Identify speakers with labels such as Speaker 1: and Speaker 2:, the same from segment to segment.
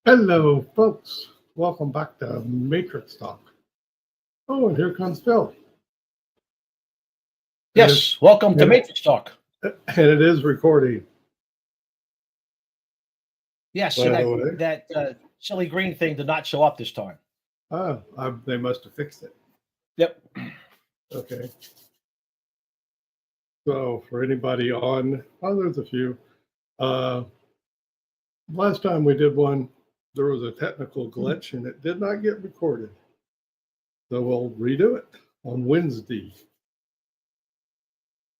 Speaker 1: Hello, folks. Welcome back to Matrix Talk. Oh, and here comes Phil.
Speaker 2: Yes, welcome to Matrix Talk.
Speaker 1: And it is recording.
Speaker 2: Yes, so that silly green thing did not show up this time.
Speaker 1: Oh, they must have fixed it.
Speaker 2: Yep.
Speaker 1: Okay. So for anybody on, there's a few. Last time we did one, there was a technical glitch and it did not get recorded. So we'll redo it on Wednesday,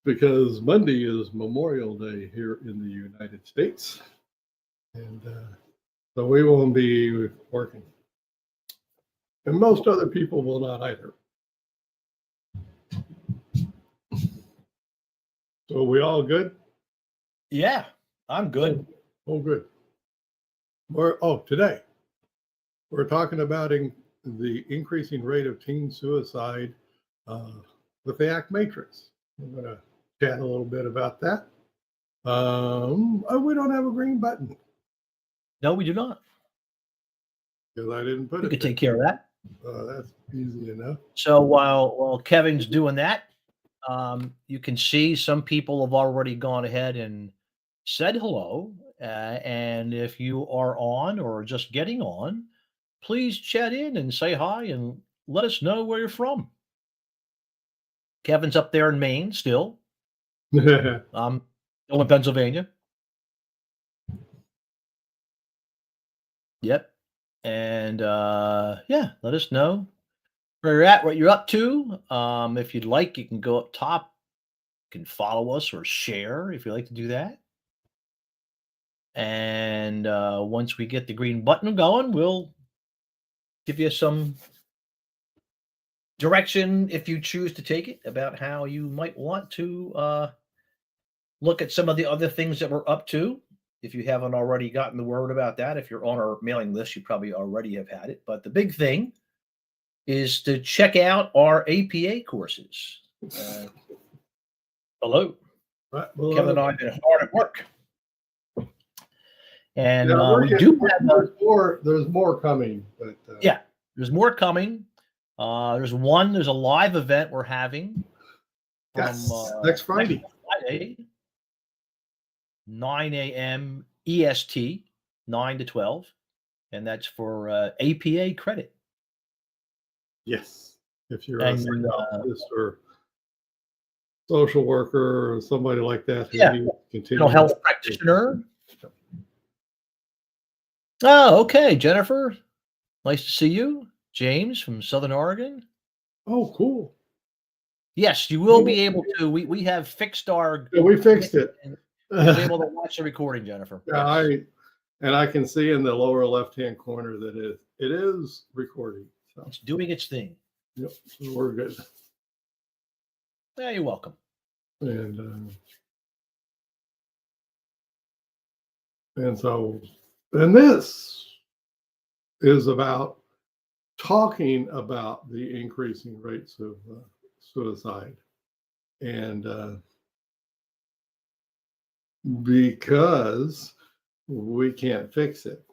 Speaker 1: because Monday is Memorial Day here in the United States. And so we won't be working. And most other people will not either. So we all good?
Speaker 2: Yeah, I'm good.
Speaker 1: Oh, good. Today we're talking about the increasing rate of teen suicide with the ACT Matrix. We're going to chat a little bit about that. We don't have a green button.
Speaker 2: No, we do not.
Speaker 1: Because I didn't put it.
Speaker 2: You could take care of that.
Speaker 1: That's easy enough.
Speaker 2: So while Kevin's doing that, you can see some people have already gone ahead and said hello. And if you are on or just getting on, please chat in and say hi and let us know where you're from. Kevin's up there in Maine still. I'm still in Pennsylvania. Yep. And let us know where you're at, what you're up to. If you'd like, you can go up top. You can follow us or share if you like to do that. And once we get the green button going, we'll give you some direction, if you choose to take it, about how you might want to look at some of the other things that we're up to. If you haven't already gotten the word about that, if you're on our mailing list, you probably already have had it. But the big thing is to check out our APA courses. Hello. Kevin and I have been hard at work. And we do have
Speaker 1: there's more coming. But,
Speaker 2: there's more coming. There's a live event we're having from
Speaker 1: next Friday.
Speaker 2: 9 a.m. EST, 9 to 12. And that's for APA credit.
Speaker 1: Yes. If you're a psychologist or social worker or somebody like that.
Speaker 2: Mental health practitioner. Oh, okay, Jennifer. Nice to see you. James from Southern Oregon.
Speaker 1: Oh, cool.
Speaker 2: Yes, you will be able to. We have fixed our.
Speaker 1: Yeah, we fixed it.
Speaker 2: You'll be able to watch the recording, Jennifer.
Speaker 1: Yeah, I can see in the lower left-hand corner that it is recording. So.
Speaker 2: It's doing its thing.
Speaker 1: Yep, so we're good.
Speaker 2: Yeah, you're welcome.
Speaker 1: And this is about talking about the increasing rates of suicide, and because we can't fix it.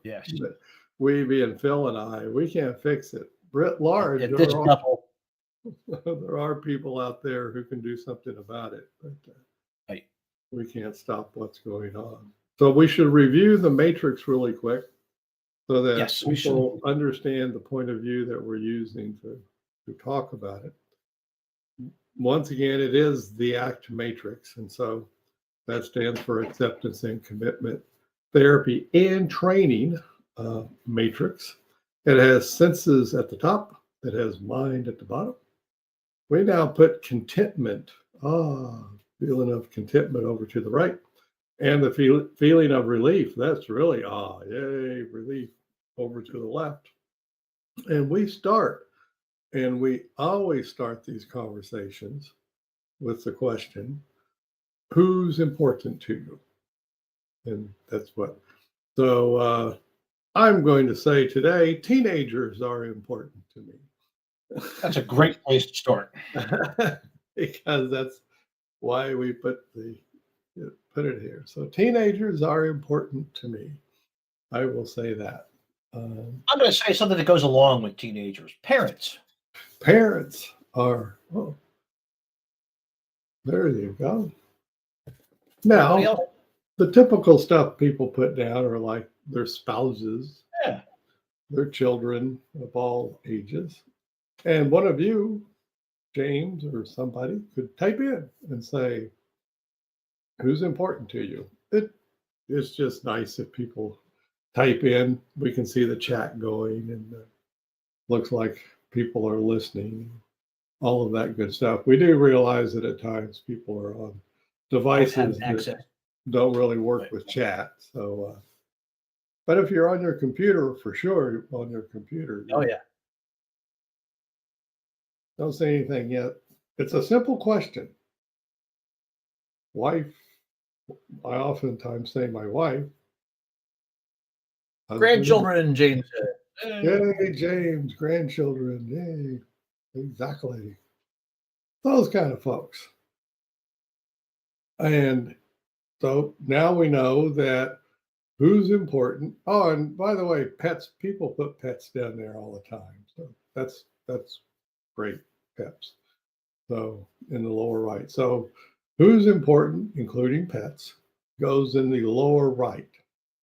Speaker 2: Yes.
Speaker 1: We being Phil and I, we can't fix it. Writ large, there are people out there who can do something about it, but we can't stop what's going on. So we should review the matrix really quick so that people understand the point of view that we're using to talk about it. Once again, it is the ACT matrix, and so that stands for Acceptance and Commitment Therapy and Training matrix. It has senses at the top. It has mind at the bottom. We now put contentment, feeling of contentment over to the right, and the feeling of relief. That's really, yay, relief over to the left. And we always start these conversations with the question, who's important to you? And that's what. So I'm going to say today, teenagers are important to me.
Speaker 2: That's a great place to start.
Speaker 1: Because that's why we put put it here. So teenagers are important to me. I will say that.
Speaker 2: I'm going to say something that goes along with teenagers. Parents.
Speaker 1: Parents are, oh, there you go. Now, the typical stuff people put down are like their spouses, their children of all ages. And one of you, James or somebody, could type in and say, who's important to you? It's just nice if people type in. We can see the chat going, and looks like people are listening, all of that good stuff. We do realize that at times people are on devices that don't really work with chat. So, but if you're on your computer, for sure, on your computer.
Speaker 2: Oh, yeah.
Speaker 1: Don't say anything yet. It's a simple question. Wife, I oftentimes say my wife.
Speaker 2: Grandchildren, James
Speaker 1: said. Yay, James, grandchildren. Yay. Exactly. Those kind of folks. And so now we know that who's important. Oh, and by the way, pets, people put pets down there all the time. So that's great, pets. So in the lower right. So who's important, including pets, goes in the lower right.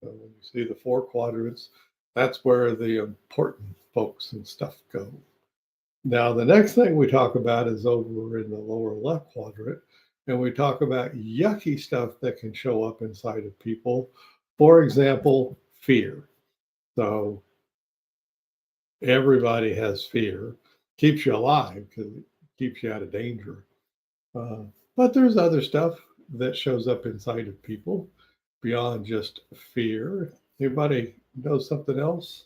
Speaker 1: So when you see the 4 quadrants, that's where the important folks and stuff go. Now, the next thing we talk about is over in the lower left quadrant, and we talk about yucky stuff that can show up inside of people. For example, fear. So everybody has fear. Keeps you alive because it keeps you out of danger. But there's other stuff that shows up inside of people beyond just fear. Anybody know something else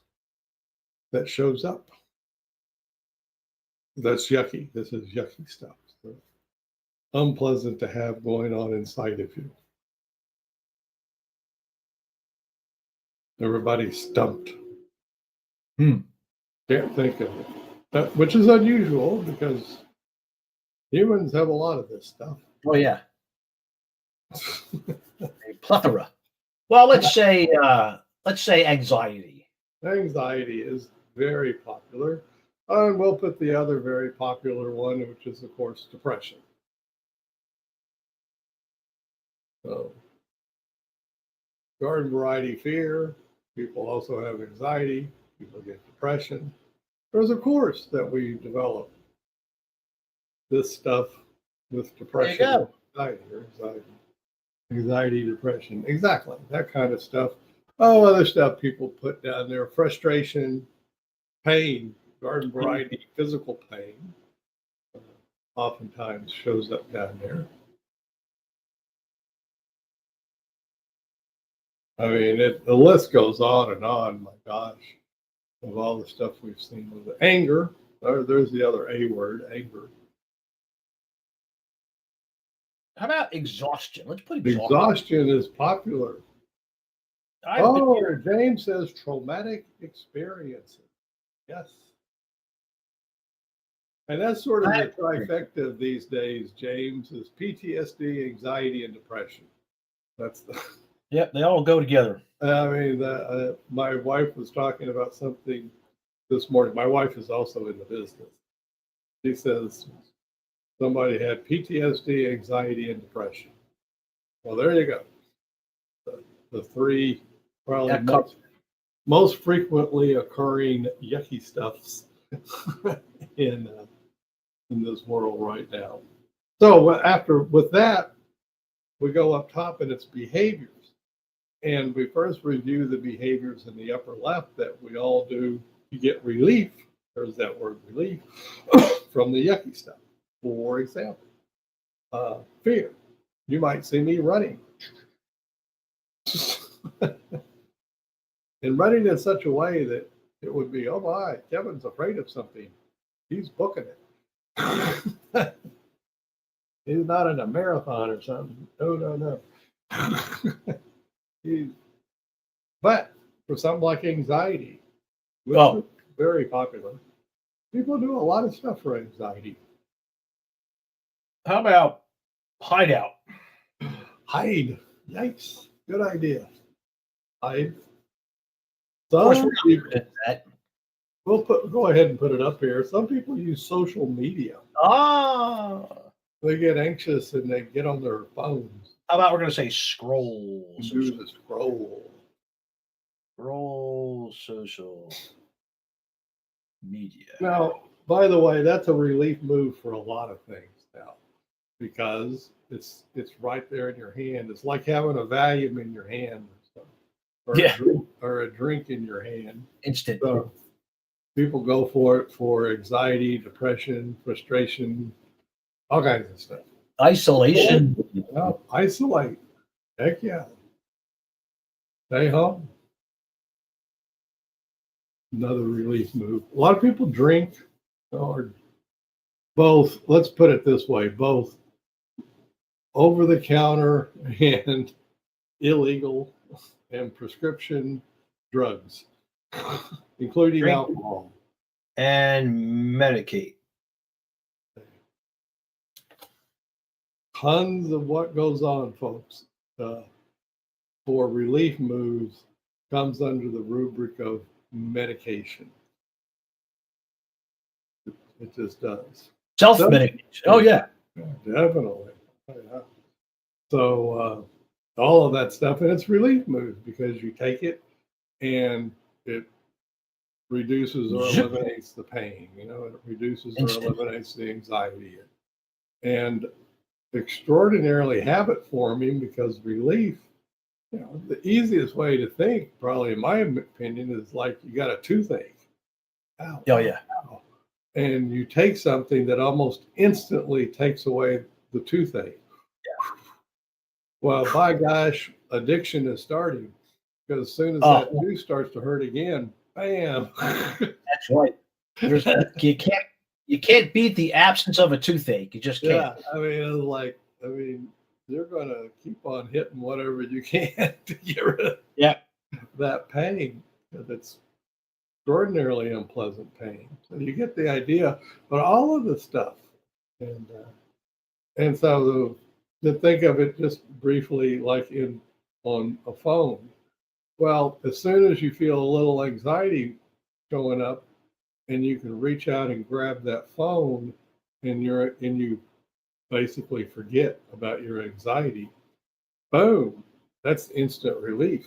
Speaker 1: that shows up? That's yucky. This is yucky stuff. So unpleasant to have going on inside of you. Everybody's stumped. Can't think of it. That, which is unusual because humans have a lot of this stuff.
Speaker 2: Oh, yeah. A plethora. Well, let's say anxiety.
Speaker 1: Anxiety is very popular. And we'll put the other very popular one, which is, of course, depression. So, garden variety fear. People also have anxiety. People get depression. There's a course that we developed. This stuff with depression, anxiety, depression. Exactly. That kind of stuff. Oh, other stuff people put down there. Frustration, pain. Garden variety, physical pain, oftentimes shows up down there. I mean, the list goes on and on, my gosh, of all the stuff we've seen with it. Anger, there's the other A word, anger.
Speaker 2: How about exhaustion? Let's put
Speaker 1: exhaustion. Exhaustion is popular. James says traumatic experiences. Yes. And that's sort of the trifecta these days, James, is PTSD, anxiety, and depression. That's the.
Speaker 2: Yep, they all go together.
Speaker 1: I mean, my wife was talking about something this morning. My wife is also in the business. She says somebody had PTSD, anxiety, and depression. Well, there you go. The 3 probably most frequently occurring yucky stuffs in this world right now. So with that, we go up top and it's behaviors. And we first review the behaviors in the upper left that we all do to get relief. There's that word relief from the yucky stuff. For example, fear. You might see me running. And running in such a way that it would be, oh my, Kevin's afraid of something. He's booking it. He's not in a marathon or something. No. But for something like anxiety, which is very popular, people do a lot of stuff for anxiety.
Speaker 2: How about hideout?
Speaker 1: Hide. Yikes. Good idea.
Speaker 2: Of course, we're not good at that.
Speaker 1: We'll go ahead and put it up here. Some people use social media. They get anxious and they get on their phones.
Speaker 2: How about we're going to say scroll?
Speaker 1: Do the scroll.
Speaker 2: Scroll social media.
Speaker 1: Now, by the way, that's a relief move for a lot of things now, because it's right there in your hand. It's like having a Valium in your hand, or a drink in your hand.
Speaker 2: Instant.
Speaker 1: So people go for it for anxiety, depression, frustration, all kinds of stuff.
Speaker 2: Isolation.
Speaker 1: Well, isolate. Heck yeah. Stay home. Another relief move. A lot of people drink, or both, let's put it this way, both over the counter and illegal and prescription drugs, including
Speaker 2: Drink
Speaker 1: alcohol.
Speaker 2: And medicate.
Speaker 1: Tons of what goes on, folks, for relief moves comes under the rubric of medication. It just does.
Speaker 2: Self-medication. Oh, yeah.
Speaker 1: Definitely. Yeah. So all of that stuff, and it's relief moves because you take it and it reduces or eliminates the pain. You know, it reduces or eliminates the anxiety. And extraordinarily habit forming, because relief, you know, the easiest way to think, probably in my opinion, is like you got a toothache. Ow,
Speaker 2: oh yeah.
Speaker 1: Ow. And you take something that almost instantly takes away the toothache.
Speaker 2: Yeah.
Speaker 1: Well, by gosh, addiction is starting, because as soon as that tooth starts to hurt again, bam.
Speaker 2: That's right. You can't beat the absence of a toothache. You just can't.
Speaker 1: Yeah, I mean, you're going to keep on hitting whatever you can to get rid of that pain, because it's extraordinarily unpleasant pain. So you get the idea, but all of the stuff, and so to think of it just briefly, like on a phone. Well, as soon as you feel a little anxiety showing up, and you can reach out and grab that phone, and you basically forget about your anxiety. Boom, that's instant relief.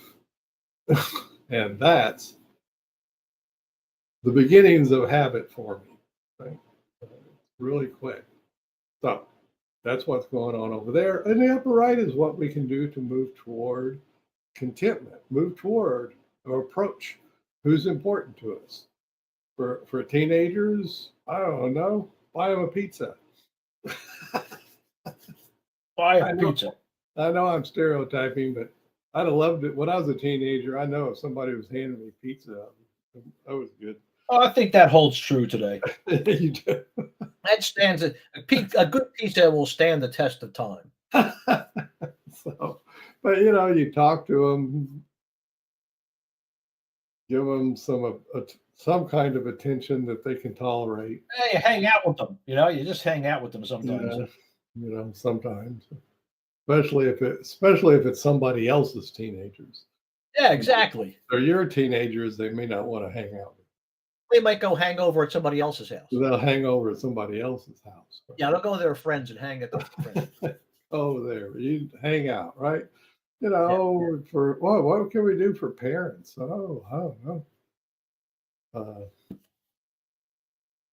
Speaker 1: And that's the beginnings of habit forming, right? Really quick. So that's what's going on over there. And the upper right is what we can do to move toward contentment, move toward or approach who's important to us. For teenagers, I don't know, buy them a pizza.
Speaker 2: Buy a pizza.
Speaker 1: I know I'm stereotyping, but I'd have loved it when I was a teenager. I know if somebody was handing me pizza, that was good.
Speaker 2: Oh, I think that holds true today.
Speaker 1: You do.
Speaker 2: That stands a good pizza will stand the test of time.
Speaker 1: So, but you know, you talk to them, give them some kind of attention that they can tolerate.
Speaker 2: Hey, you hang out with them. You know, you just hang out with them sometimes.
Speaker 1: Yeah, you know, sometimes, especially if it's somebody else's teenagers.
Speaker 2: Yeah, exactly.
Speaker 1: Or your teenagers, they may not want to hang out with.
Speaker 2: They might go hang over at somebody else's house.
Speaker 1: They'll hang over at somebody else's house.
Speaker 2: Yeah, they'll go with their friends and hang at their friends.
Speaker 1: Oh, there, you hang out, right? You know, for what can we do for parents? Oh, I don't know.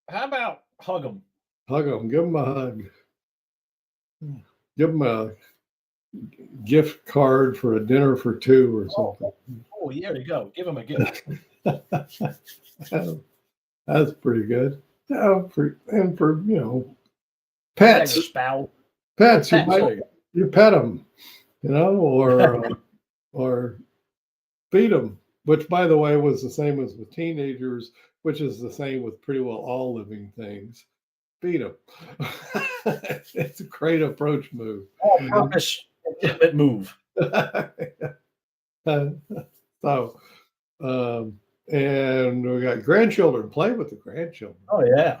Speaker 2: How about hug them?
Speaker 1: Hug them, give them a hug. Give them a gift card for a dinner for two or something.
Speaker 2: Oh, there you go. Give them a gift.
Speaker 1: That's pretty good. Yeah, for you know, pets. Pets. You pet them, you know, or feed them. Which, by the way, was the same as with teenagers, which is the same with pretty well all living things. Feed them. It's a great approach move.
Speaker 2: All-purpose move.
Speaker 1: So, and we got grandchildren. Play with the grandchildren.
Speaker 2: Oh yeah.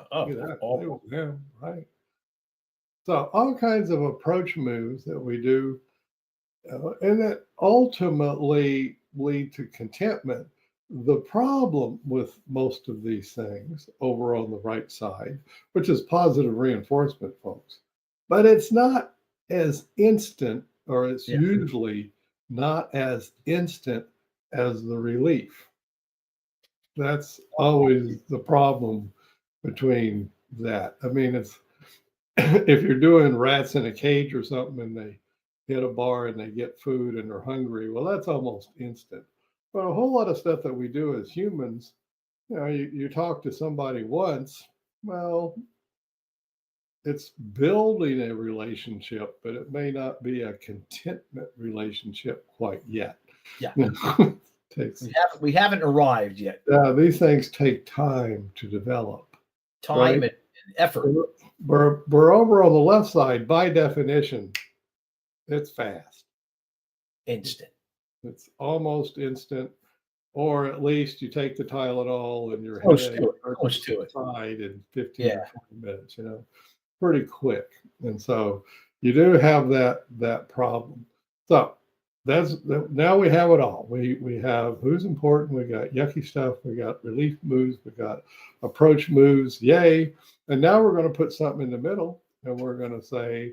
Speaker 1: Yeah, right. So all kinds of approach moves that we do, And that ultimately lead to contentment. The problem with most of these things over on the right side, which is positive reinforcement, folks, but it's not as instant, or it's usually not as instant as the relief. That's always the problem between that. I mean, it's if you're doing rats in a cage or something and they hit a bar and they get food and they're hungry, well, that's almost instant. But a whole lot of stuff that we do as humans, you talk to somebody once, well, it's building a relationship, but it may not be a contentment relationship quite yet.
Speaker 2: Yeah. We haven't arrived yet.
Speaker 1: These things take time to develop.
Speaker 2: Time and effort.
Speaker 1: We're over on the left side, by definition, it's fast.
Speaker 2: Instant.
Speaker 1: It's almost instant, or at least you take the Tylenol and your headache
Speaker 2: Close to it
Speaker 1: in 15 or 20 minutes, pretty quick. And so you do have that problem. So now we have it all. We have who's important. We got yucky stuff. We got relief moves. We got approach moves. Yay. And now we're going to put something in the middle, and we're going to say,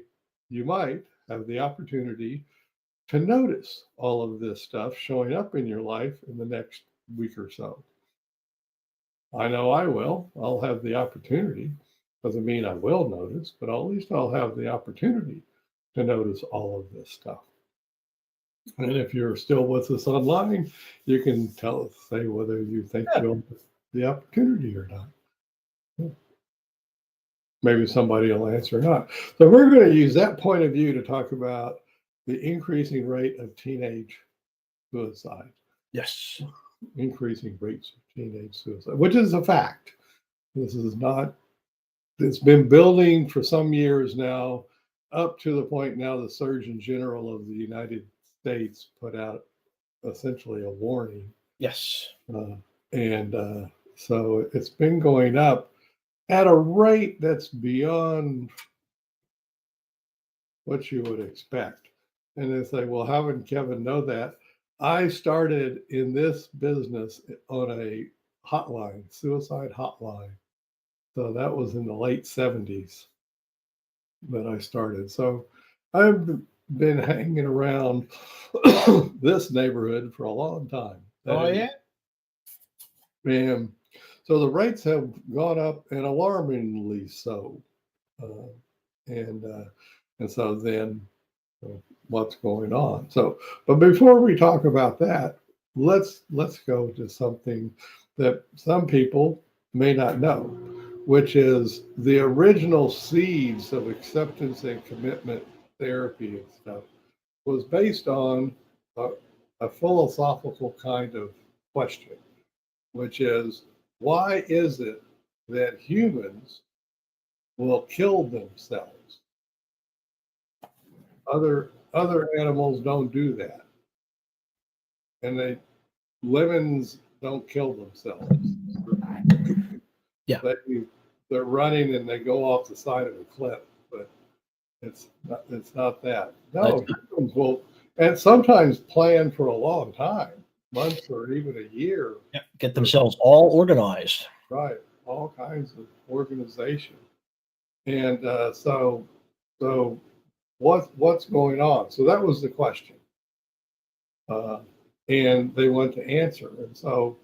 Speaker 1: you might have the opportunity to notice all of this stuff showing up in your life in the next week or so. I know I will. I'll have the opportunity. Doesn't mean I will notice, but at least I'll have the opportunity to notice all of this stuff. And if you're still with us online, you can say whether you think you'll have the opportunity or not. Maybe somebody will answer or not. So we're going to use that point of view to talk about the increasing rate of teenage suicide.
Speaker 2: Yes.
Speaker 1: Increasing rates of teenage suicide, which is a fact. This is not, it's been building for some years now, up to the point now the Surgeon General of the United States put out essentially a warning.
Speaker 2: Yes.
Speaker 1: So it's been going up at a rate that's beyond what you would expect. And they say, well, how would Kevin know that? I started in this business on a hotline, suicide hotline. So that was in the late 70s that I started. So I've been hanging around this neighborhood for a long time.
Speaker 2: Oh, yeah?
Speaker 1: And so the rates have gone up, and alarmingly so. And so then what's going on? So, but before we talk about that, let's go to something that some people may not know, which is the original seeds of acceptance and commitment therapy and stuff was based on a philosophical kind of question, which is, why is it that humans will kill themselves? Other animals don't do that, and lemons don't kill themselves.
Speaker 2: Yeah,
Speaker 1: they're running and they go off the side of a cliff, but it's not that. No, humans will, and sometimes plan for a long time, months or even a year.
Speaker 2: Yeah. Get themselves all organized.
Speaker 1: Right, all kinds of organization, and so what's going on? So that was the question, and they went to answer. And so,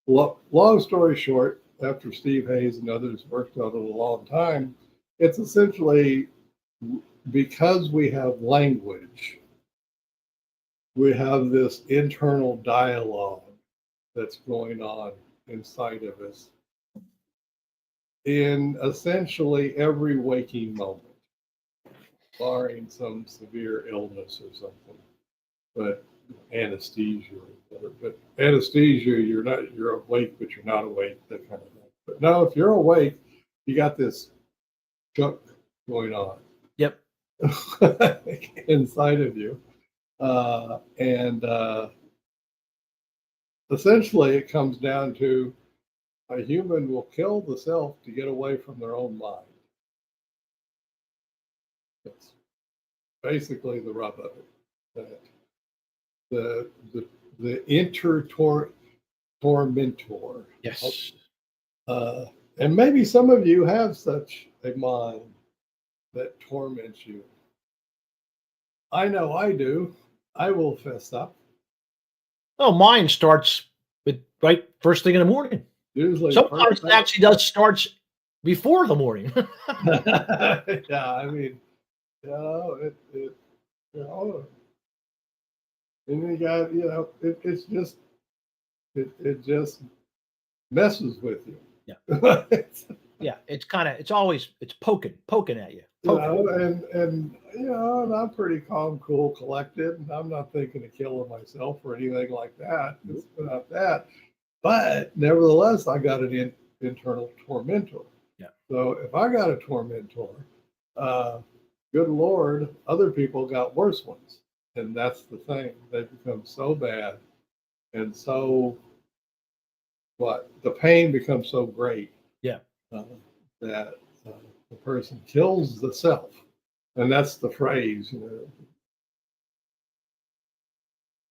Speaker 1: long story short, after Steve Hayes and others worked on it a long time, it's essentially because we have language, we have this internal dialogue that's going on inside of us in essentially every waking moment, barring some severe illness or something, but anesthesia. But anesthesia, you're awake, but you're not awake, that kind of thing. But no, if you're awake, you got this junk going on.
Speaker 2: Yep.
Speaker 1: Inside of you. And essentially it comes down to a human will kill the self to get away from their own mind. That's basically the rub of it. that the tormentor.
Speaker 2: Yes.
Speaker 1: And maybe some of you have such a mind that torments you. I know I do. I will fess up.
Speaker 2: Oh, mine starts with right first thing in the morning.
Speaker 1: Usually,
Speaker 2: sometimes it actually starts before the morning.
Speaker 1: Yeah, I mean, it and you got, it just messes with you.
Speaker 2: Yeah. Yeah, it's poking at you.
Speaker 1: And I'm pretty calm, cool, collected. And I'm not thinking of killing myself or anything like that. It's not that. But nevertheless, I got an internal tormentor.
Speaker 2: Yeah.
Speaker 1: So if I got a tormentor, good Lord, other people got worse ones. And that's the thing. They become so bad and so the pain becomes so great.
Speaker 2: Yeah.
Speaker 1: That the person kills the self. And that's the phrase,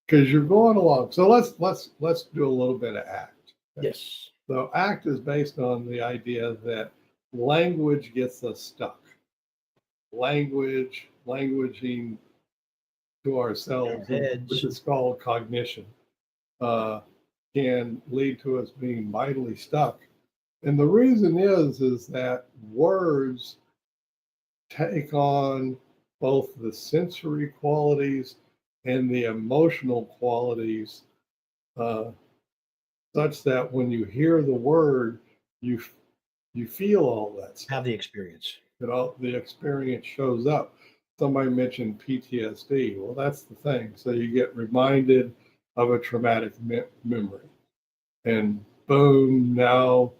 Speaker 1: because you're going along. So let's do a little bit of ACT.
Speaker 2: Okay? Yes.
Speaker 1: So ACT is based on the idea that language gets us stuck. Languaging to ourselves, which is called cognition, can lead to us being mightily stuck. And the reason is that words take on both the sensory qualities and the emotional qualities, such that when you hear the word, you feel all that stuff.
Speaker 2: Have the experience.
Speaker 1: The experience shows up. Somebody mentioned PTSD. Well, that's the thing. So you get reminded of a traumatic memory, and boom, now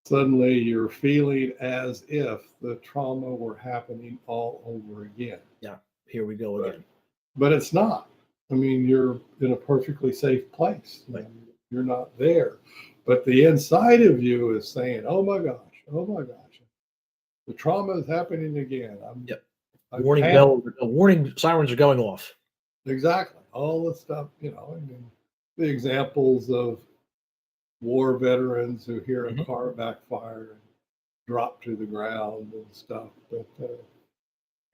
Speaker 1: suddenly you're feeling as if the trauma were happening all over again.
Speaker 2: Yeah, here we go again.
Speaker 1: But it's not. I mean, you're in a perfectly safe place.
Speaker 2: Right.
Speaker 1: You're not there. But the inside of you is saying, oh my gosh, the trauma is happening again.
Speaker 2: Warning sirens are going off.
Speaker 1: Exactly. All the stuff, I mean, the examples of war veterans who hear a car backfire and drop to the ground and stuff. But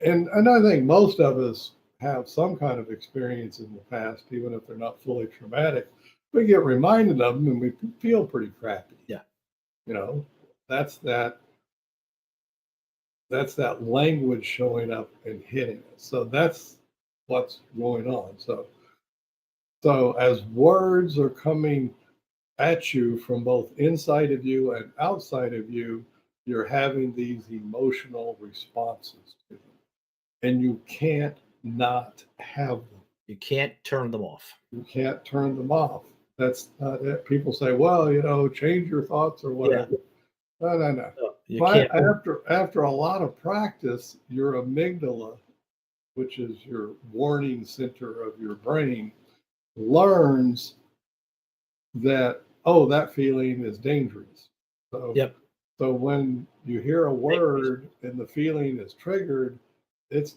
Speaker 1: and I think most of us have some kind of experience in the past, even if they're not fully traumatic. We get reminded of them and we feel pretty crappy.
Speaker 2: Yeah.
Speaker 1: That's that language showing up and hitting us. So that's what's going on. So as words are coming at you from both inside of you and outside of you, you're having these emotional responses to them. And you can't not have them.
Speaker 2: You can't turn them off.
Speaker 1: You can't turn them off. That's not it. People say, well, change your thoughts or whatever. Yeah. No. But after a lot of practice, your amygdala, which is your warning center of your brain, learns that, that feeling is dangerous. So when you hear a word and the feeling is triggered, it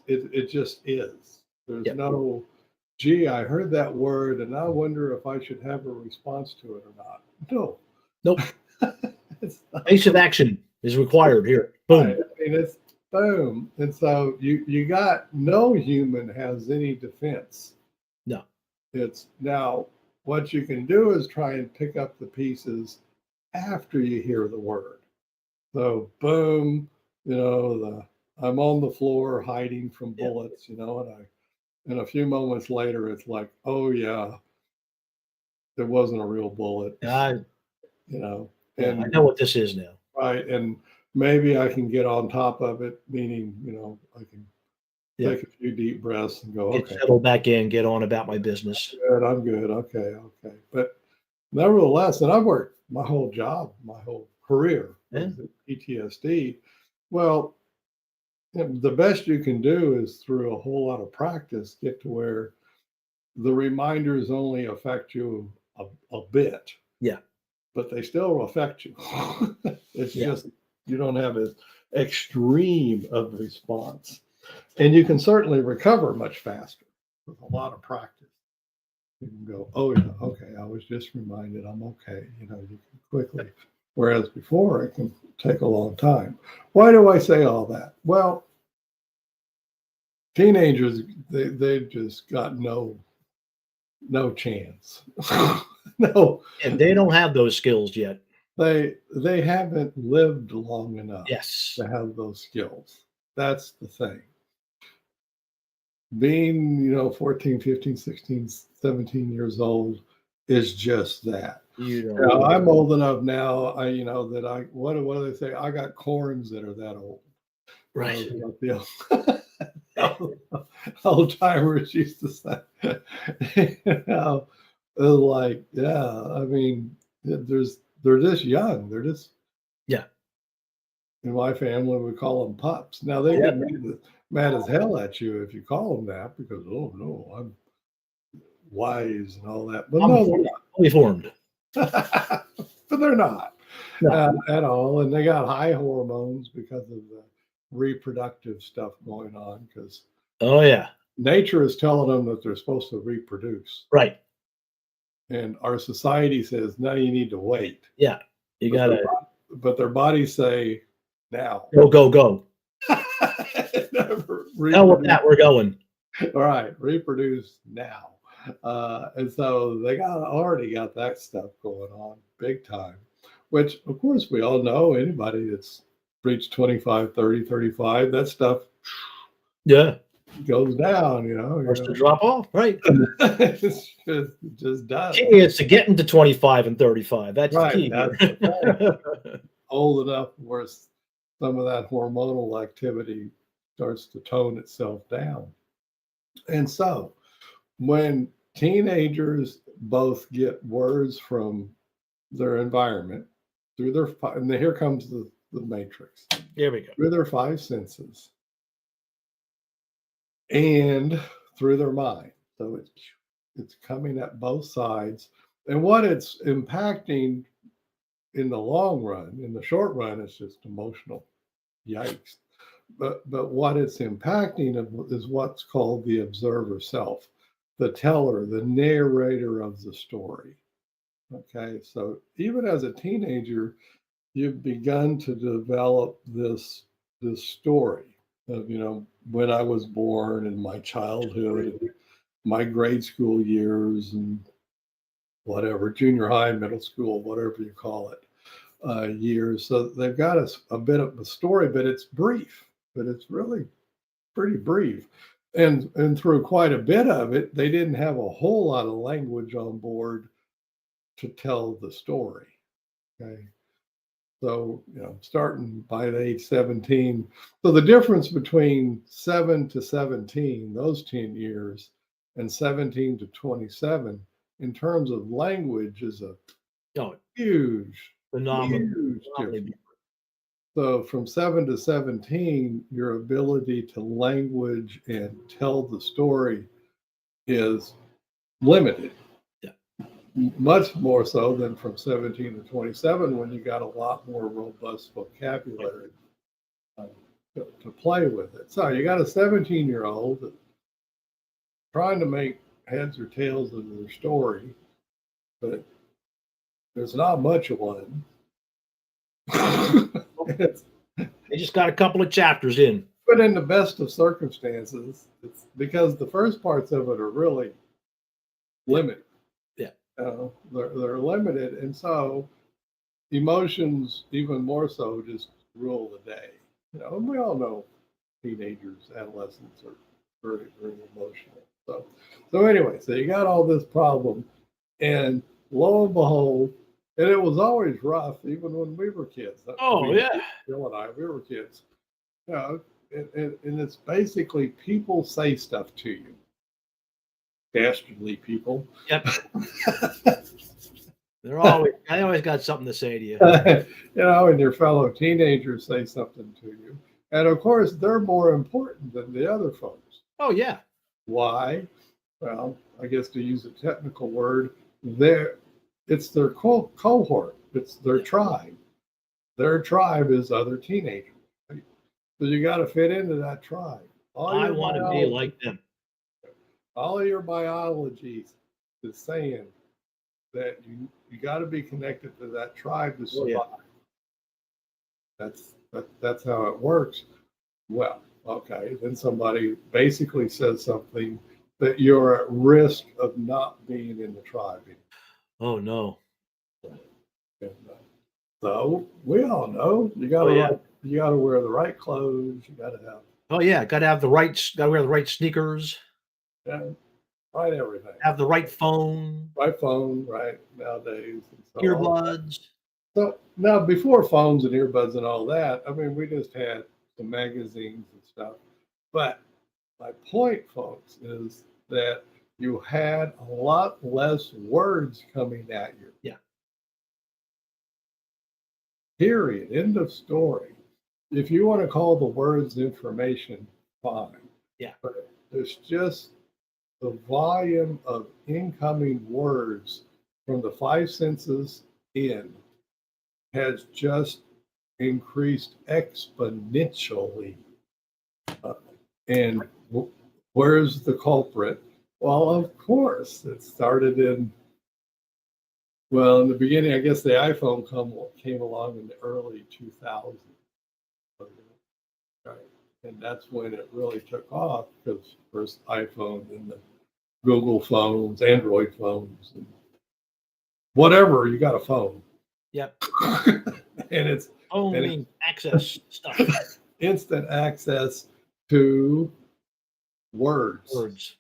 Speaker 1: just is. There's no, gee, I heard that word and I wonder if I should have a response to it or not. No.
Speaker 2: Nope. Pace of action is required here. Boom.
Speaker 1: I mean, it's boom. And so you got, no human has any defense.
Speaker 2: No.
Speaker 1: It's now, what you can do is try and pick up the pieces after you hear the word. So boom, I'm on the floor hiding from bullets, and a few moments later it's like, oh yeah, there wasn't a real bullet.
Speaker 2: And I know what this is now.
Speaker 1: Right. And maybe I can get on top of it, meaning, I can take a few deep breaths and go, okay.
Speaker 2: Settle back in, get on about my business.
Speaker 1: I'm good. Okay. But nevertheless, and I've worked my whole career with PTSD. Well, the best you can do is through a whole lot of practice, get to where the reminders only affect you a bit.
Speaker 2: Yeah.
Speaker 1: But they still affect you. It's just, you don't have as extreme of response. And you can certainly recover much faster. with a lot of practice, you can go, oh yeah, okay, I was just reminded I'm okay. You know, you can quickly, whereas before it can take a long time. Why do I say all that? Well, teenagers, they just got no chance. No.
Speaker 2: And they don't have those skills yet.
Speaker 1: They haven't lived long enough
Speaker 2: Yes.
Speaker 1: to have those skills. That's the thing. Being, 14, 15, 16, 17 years old is just that. I'm old enough now, what do they say? I got corns that are that old.
Speaker 2: Right.
Speaker 1: The old timers used to say, like, yeah, I mean, they're just young. They're just,
Speaker 2: yeah.
Speaker 1: In my family, we call them pups. Now they get mad as hell at you if you call them that because, oh no, I'm wise and all that. But no, they're not.
Speaker 2: Fully formed.
Speaker 1: But they're not at all. And they got high hormones because of the reproductive stuff going on. Because nature is telling them that they're supposed to reproduce.
Speaker 2: Right.
Speaker 1: And our society says, no, you need to wait.
Speaker 2: Yeah. You got to.
Speaker 1: But their bodies say, now.
Speaker 2: Go. Now with that, we're going.
Speaker 1: All right. Reproduce now. And so they already got that stuff going on big time, which of course we all know. Anybody that's reached 25, 30, 35, that stuff goes down,
Speaker 2: Starts to drop off, right?
Speaker 1: It just does.
Speaker 2: Key is to get into 25 and 35. That's
Speaker 1: right,
Speaker 2: key.
Speaker 1: That's old enough where some of that hormonal activity starts to tone itself down. And so when teenagers both get words from their environment through and here comes the matrix.
Speaker 2: Here we go.
Speaker 1: Through their five senses and through their mind. So it's coming at both sides. And what it's impacting in the long run, in the short run, it's just emotional. Yikes. But what it's impacting is what's called the observer self, the teller, the narrator of the story. Okay, so even as a teenager, you've begun to develop this story of, when I was born and my childhood, and my grade school years and whatever, junior high, middle school, whatever you call it, years. So they've got a bit of a story, but it's brief, but it's really pretty brief. And through quite a bit of it, they didn't have a whole lot of language on board to tell the story. Okay. So, starting by the age 17. So the difference between 7 to 17, those 10 years, and 17 to 27, in terms of language, is a huge,
Speaker 2: phenomenal
Speaker 1: difference. So from 7 to 17, your ability to language and tell the story is limited. Much more so than from 17 to 27, when you got a lot more robust vocabulary to play with it. So you got a 17-year-old trying to make heads or tails of their story, but there's not much of one.
Speaker 2: They just got a couple of chapters in.
Speaker 1: But in the best of circumstances, it's because the first parts of it are really limited. They're limited, and so emotions, even more so, just rule the day. And we all know teenagers, adolescents are very, very emotional. So anyway, so you got all this problem, and lo and behold, and it was always rough, even when we were kids.
Speaker 2: Bill
Speaker 1: and I, we were kids. And it's basically people say stuff to you. Dastardly people.
Speaker 2: Yep. They always got something to say to you.
Speaker 1: And your fellow teenagers say something to you. And of course, they're more important than the other folks.
Speaker 2: Oh, yeah.
Speaker 1: Why? Well, I guess to use a technical word, it's their cohort. It's their tribe. Their tribe is other teenagers. Right? So you got to fit into that tribe.
Speaker 2: I want to be like them.
Speaker 1: all of your biology is saying that you got to be connected to that tribe to survive. That's how it works. Well, okay, then somebody basically says something that you're at risk of not being in the tribe.
Speaker 3: Oh no.
Speaker 1: And, so we all know you got to wear the right clothes. You got to have.
Speaker 3: Oh yeah, got to wear the right sneakers.
Speaker 1: Yeah, right everything.
Speaker 3: Have the right phone.
Speaker 1: Right phone, right nowadays. And so
Speaker 3: earbuds.
Speaker 1: So now, before phones and earbuds and all that, I mean, we just had some magazines and stuff. But my point, folks, is that you had a lot less words coming at you.
Speaker 3: Yeah.
Speaker 1: Period. End of story. If you want to call the words information, fine.
Speaker 3: Yeah.
Speaker 1: But there's just the volume of incoming words from the five senses in has just increased exponentially. And where's the culprit? Well, of course, it started in the beginning. I guess the iPhone came along in the early 2000s. Right. And that's when it really took off, because first iPhone and the Google phones, Android phones, and whatever, you got a phone.
Speaker 3: Yep.
Speaker 1: And it's
Speaker 3: only access stuff.
Speaker 1: Instant access to words.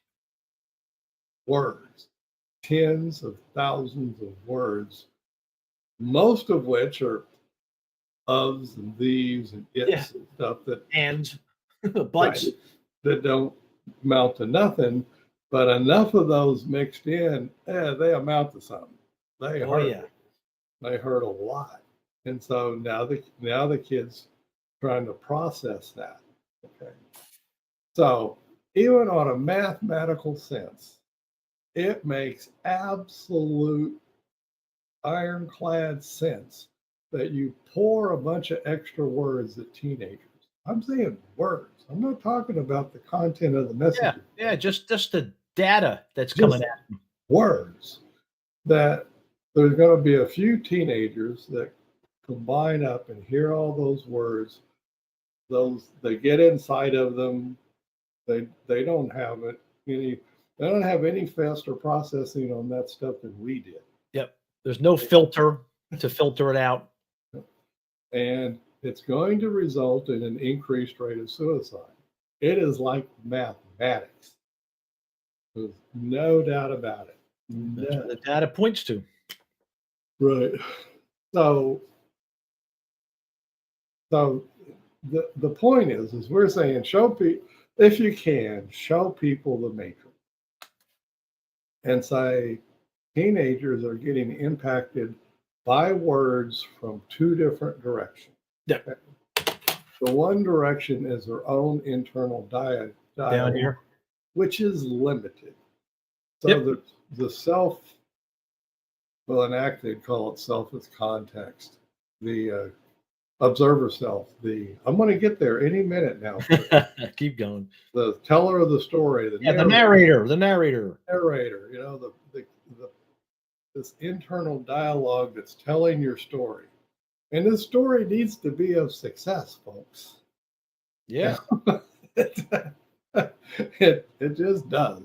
Speaker 1: Tens of thousands of words, most of which are ofs and these and its and stuff
Speaker 3: buts
Speaker 1: that don't amount to nothing, but enough of those mixed in, they amount to something. They hurt a lot. And so now the kids trying to process that. Okay. So even on a mathematical sense, it makes absolute ironclad sense that you pour a bunch of extra words at teenagers. I'm saying words. I'm not talking about the content of the message.
Speaker 2: Yeah, just the data that's coming at them.
Speaker 1: Words. That there's going to be a few teenagers that combine up and hear all those words. They get inside of them. They don't have any faster processing on that stuff than we did.
Speaker 2: Yep. There's no filter to filter it out.
Speaker 1: And it's going to result in an increased rate of suicide. It is like mathematics. There's no doubt about it.
Speaker 2: That's what the data points to.
Speaker 1: Right. So the point is we're saying if you can, show people the matrix. And say teenagers are getting impacted by words from two different directions.
Speaker 3: Yeah.
Speaker 1: The one direction is their own internal dialogue,
Speaker 2: down here,
Speaker 1: which is limited. So the self, in ACT they'd call it self as context. The observer self. I'm going to get there any minute now.
Speaker 3: Keep going.
Speaker 1: The teller of the story.
Speaker 2: the narrator.
Speaker 1: The narrator. This internal dialogue that's telling your story. And this story needs to be of success, folks.
Speaker 2: Yeah.
Speaker 1: It just does.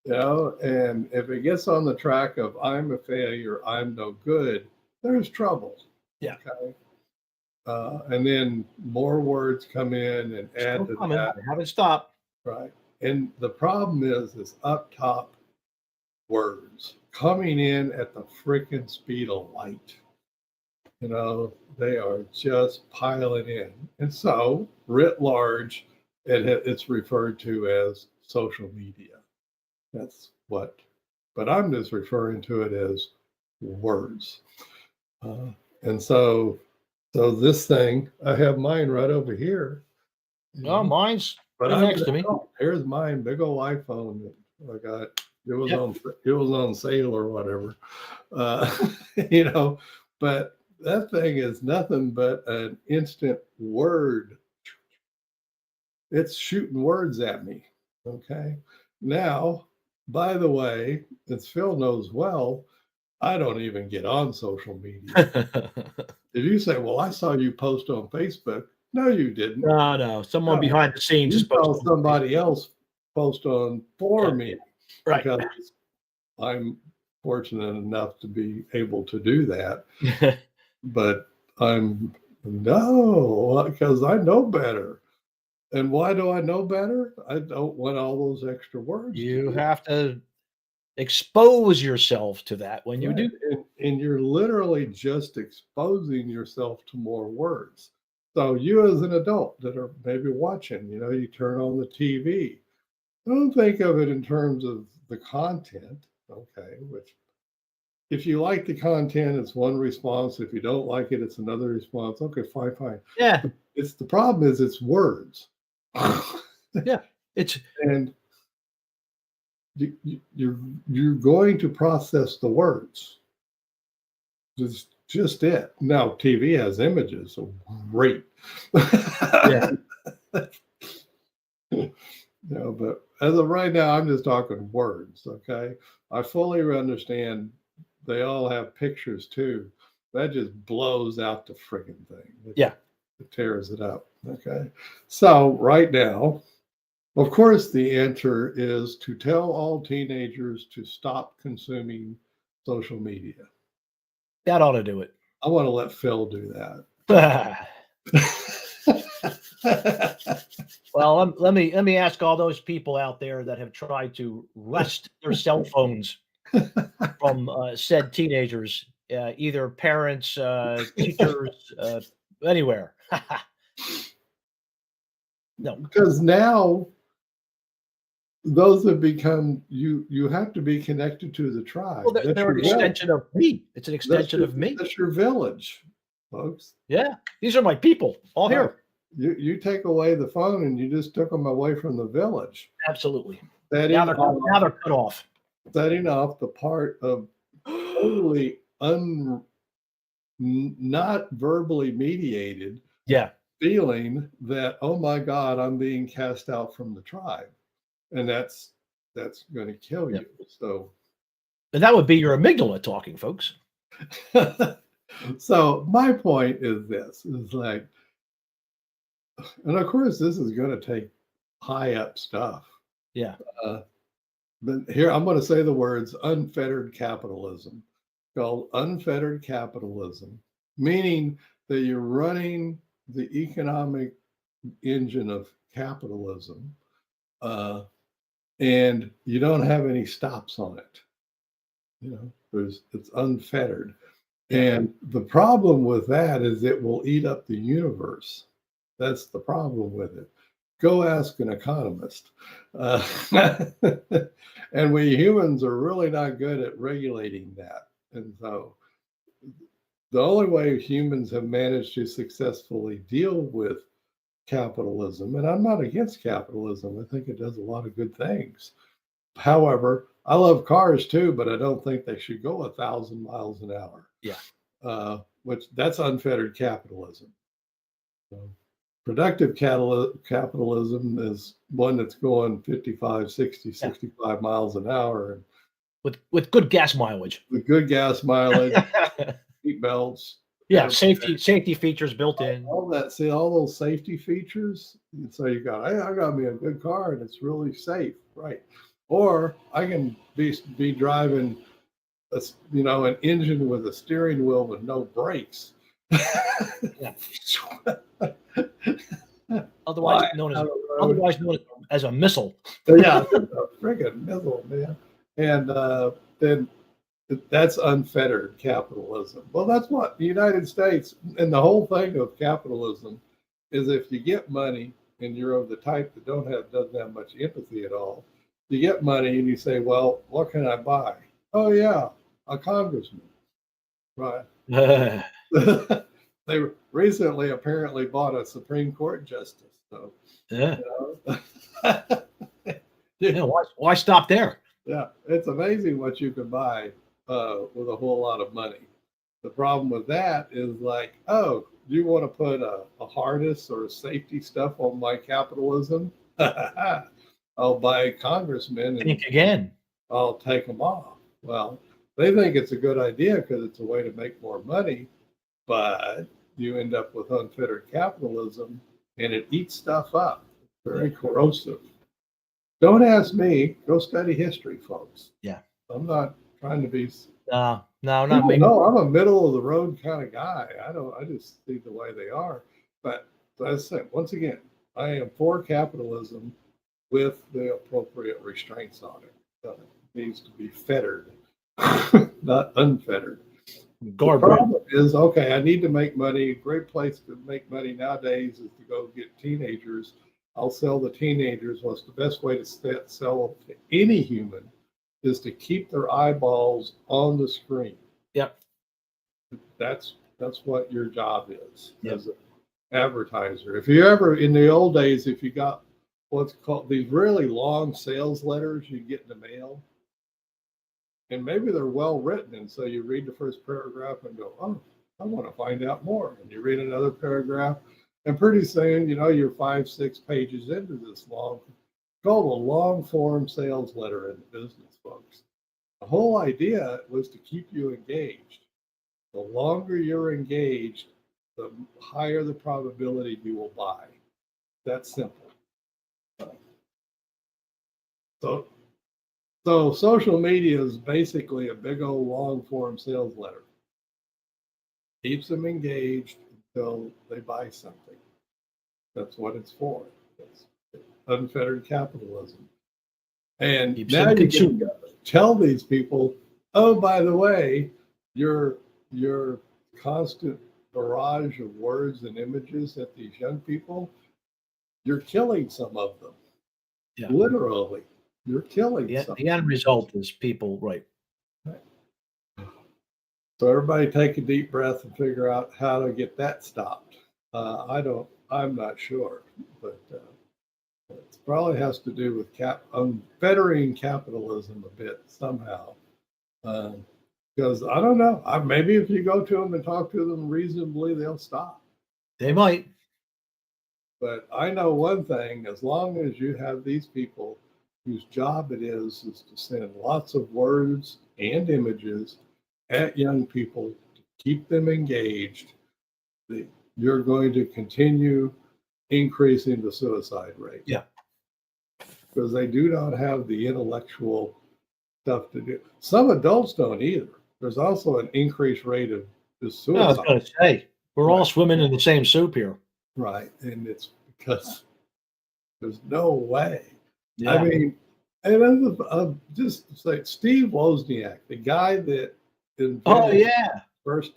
Speaker 1: And if it gets on the track of I'm a failure, I'm no good, there's trouble.
Speaker 3: Yeah.
Speaker 1: Okay. And then more words come in and add to that.
Speaker 3: They haven't stopped.
Speaker 1: Right. And the problem is up top words coming in at the freaking speed of light. They are just piling in. And so, writ large, it's referred to as social media. That's but I'm just referring to it as words. And so this thing, I have mine right over here.
Speaker 2: Oh, mine's
Speaker 1: right
Speaker 2: next to me.
Speaker 1: Here's mine, big old iPhone that I got. It was on sale or whatever. But that thing is nothing but an instant word. It's shooting words at me. Okay. Now by the way, as Phil knows well, I don't even get on social media. If you say, well, I saw you post on Facebook, no, you didn't.
Speaker 3: No. Someone
Speaker 1: No.
Speaker 3: behind the scenes
Speaker 1: You
Speaker 3: is
Speaker 1: saw
Speaker 3: posting.
Speaker 1: somebody else post on for me.
Speaker 3: Right.
Speaker 1: Because I'm fortunate enough to be able to do that. But no, because I know better. And why do I know better? I don't want all those extra words.
Speaker 3: You have to expose yourself to that when you do.
Speaker 1: And you're literally just exposing yourself to more words. So you as an adult that are maybe watching, you turn on the TV. Don't think of it in terms of the content, okay, which if you like the content, it's one response. If you don't like it, it's another response. Okay, fine.
Speaker 3: Yeah.
Speaker 1: It's the problem is it's words.
Speaker 3: Yeah.
Speaker 1: And you're going to process the words. Just it. Now TV has images, so great.
Speaker 3: Yeah.
Speaker 1: But as of right now, I'm just talking words. Okay, I fully understand. They all have pictures too. That just blows out the friggin' thing. It tears it up. Okay, so right now, of course, the answer is to tell all teenagers to stop consuming social media.
Speaker 3: That ought to do it.
Speaker 1: I want to let Phil do that.
Speaker 3: Well, let me ask all those people out there that have tried to wrest their cell phones from said teenagers, either parents, teachers, anywhere. No,
Speaker 1: because now those have become you have to be connected to the tribe.
Speaker 3: well, they're an extension of me. It's an extension of me.
Speaker 1: That's your village, folks.
Speaker 3: Yeah, these are my people, all here.
Speaker 1: You take away the phone and you just took them away from the village.
Speaker 3: Absolutely.
Speaker 1: Now
Speaker 3: they're cut off.
Speaker 1: Setting off the part of totally not verbally mediated feeling that, oh my God, I'm being cast out from the tribe. And that's going to kill you. So,
Speaker 3: and that would be your amygdala talking, folks.
Speaker 1: So my point is this, is like, and of course, this is going to take high up stuff.
Speaker 3: Yeah.
Speaker 1: But here, I'm going to say the words unfettered capitalism, called unfettered capitalism, meaning that you're running the economic engine of capitalism, and you don't have any stops on it. It's unfettered. And the problem with that is it will eat up the universe. That's the problem with it. Go ask an economist. And we humans are really not good at regulating that. And so the only way humans have managed to successfully deal with capitalism, and I'm not against capitalism, I think it does a lot of good things. However, I love cars too, but I don't think they should go 1,000 miles an hour.
Speaker 3: Yeah.
Speaker 1: Which that's unfettered capitalism. Productive capitalism is one that's going 55, 60, 65 miles an hour. And
Speaker 3: with good gas mileage.
Speaker 1: With good gas mileage, seat belts.
Speaker 3: Yeah, safety features built in.
Speaker 1: All that, see all those safety features. So you got, I got me a good car and it's really safe, right? Or I can be driving an engine with a steering wheel with no brakes.
Speaker 3: Yeah. Otherwise known as a missile.
Speaker 1: Yeah, a friggin' missile, man. And then that's unfettered capitalism. Well, that's what the United States, and the whole thing of capitalism is if you get money and you're of the type that doesn't have much empathy at all, you get money and you say, well, what can I buy? Oh yeah, a congressman. Right. They recently apparently bought a Supreme Court justice. So
Speaker 3: yeah. Yeah, why stop there?
Speaker 1: Yeah, it's amazing what you can buy with a whole lot of money. The problem with that is like, oh, you want to put a harness or safety stuff on my capitalism? I'll buy a congressman.
Speaker 3: Think again.
Speaker 1: I'll take them off. Well, they think it's a good idea because it's a way to make more money, but you end up with unfettered capitalism and it eats stuff up. Very corrosive. Don't ask me. Go study history, folks.
Speaker 3: Yeah.
Speaker 1: I'm not trying to be.
Speaker 3: No, not me.
Speaker 1: No, I'm a middle of the road kind of guy. I just see the way they are. But as I said, once again, I am for capitalism with the appropriate restraints on it. It needs to be fettered, not unfettered. The problem is, okay, I need to make money. A great place to make money nowadays is to go get teenagers. I'll sell the teenagers. What's the best way to sell to any human is to keep their eyeballs on the screen.
Speaker 3: Yep.
Speaker 1: That's what your job is as an advertiser. If you ever, in the old days, if you got what's called these really long sales letters you get in the mail, and maybe they're well written, and so you read the first paragraph and go, oh, I want to find out more. And you read another paragraph, and pretty soon, you're 5-6 pages into this called a long form sales letter in the business, folks. The whole idea was to keep you engaged. The longer you're engaged, the higher the probability you will buy. That's simple. So social media is basically a big old long form sales letter. Keeps them engaged until they buy something. That's what it's for. It's unfettered capitalism. And now you can tell these people, oh, by the way, your constant barrage of words and images at these young people, you're killing some of them. Yeah. Literally, you're killing some.
Speaker 3: The end result is people, right.
Speaker 1: So everybody take a deep breath and figure out how to get that stopped. I'm not sure, but it probably has to do with unfettering capitalism a bit somehow. Because I don't know, maybe if you go to them and talk to them reasonably, they'll stop.
Speaker 3: They might.
Speaker 1: But I know one thing, as long as you have these people whose job it is to send lots of words and images at young people to keep them engaged, you're going to continue increasing the suicide rate.
Speaker 3: Yeah.
Speaker 1: Because they do not have the intellectual stuff to do. Some adults don't either. There's also an increased rate of suicide.
Speaker 3: I was going to say, we're all swimming in the same soup here.
Speaker 1: Right. And it's because there's no way.
Speaker 3: Yeah.
Speaker 1: I mean, and I'm just say Steve Wozniak, the guy that invented first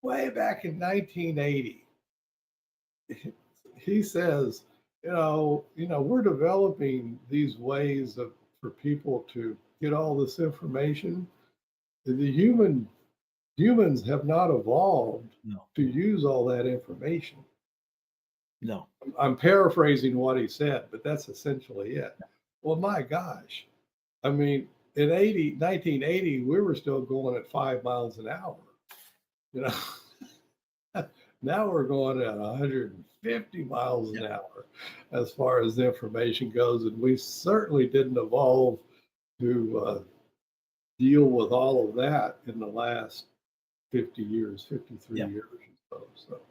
Speaker 1: way back in 1980, he says, we're developing these ways for people to get all this information. The humans have not evolved to use all that information.
Speaker 3: No.
Speaker 1: I'm paraphrasing what he said, but that's essentially it. Well, my gosh. I mean, in 1980, we were still going at 5 miles an hour. Now we're going at 150 miles an hour as far as the information goes. And we certainly didn't evolve to deal with all of that in the last 53 years or so.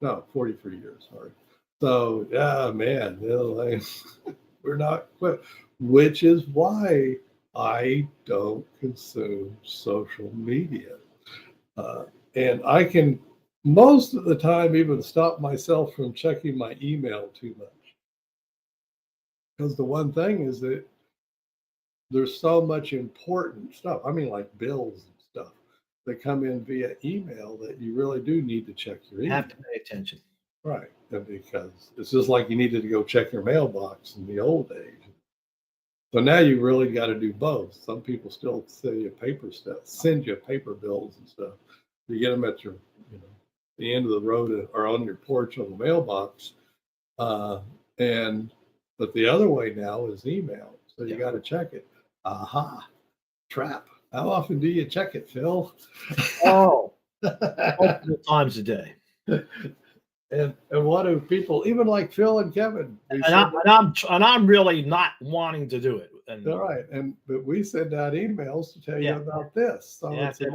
Speaker 1: No, 43 years, sorry. So, yeah, man, we're not equipped, which is why I don't consume social media. And I can, most of the time, even stop myself from checking my email too much. Because the one thing is that there's so much important stuff. I mean, like bills and stuff that come in via email that you really do need to check your email.
Speaker 3: Have to pay attention.
Speaker 1: Right. And because it's just like you needed to go check your mailbox in the old days. So now you really got to do both. Some people still send you paper bills and stuff. You get them at your, the end of the road or on your porch on the mailbox. But the other way now is email. So you got to check it. Aha. Trap. How often do you check it, Phil?
Speaker 3: Oh, multiple times a day.
Speaker 1: And what do people, even like Phil and Kevin?
Speaker 3: And I'm really not wanting to do it. And
Speaker 1: All right. But we send out emails to tell you
Speaker 3: Yeah.
Speaker 1: about this. So
Speaker 3: Yeah,
Speaker 1: it's a